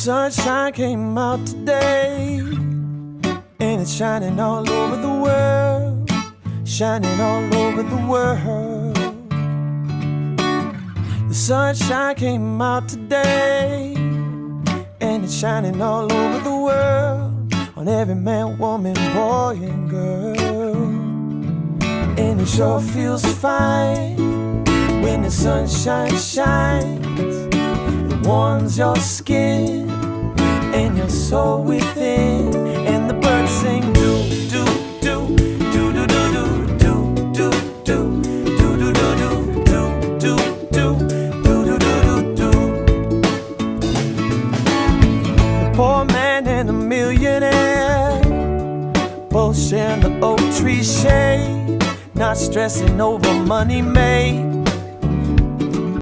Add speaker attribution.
Speaker 1: sunshine came out today, and it's shining all over the world, shining all over the world. The sunshine came out today, and it's shining all over the world, on every man, woman, boy, and girl. And it sure feels fine when the sunshine shines. It warms your skin and your soul within, and the birds sing do do do do do do do do do do do do do do do do do do. The poor man and the millionaire both sharing the oak tree shade, not stressing over money made.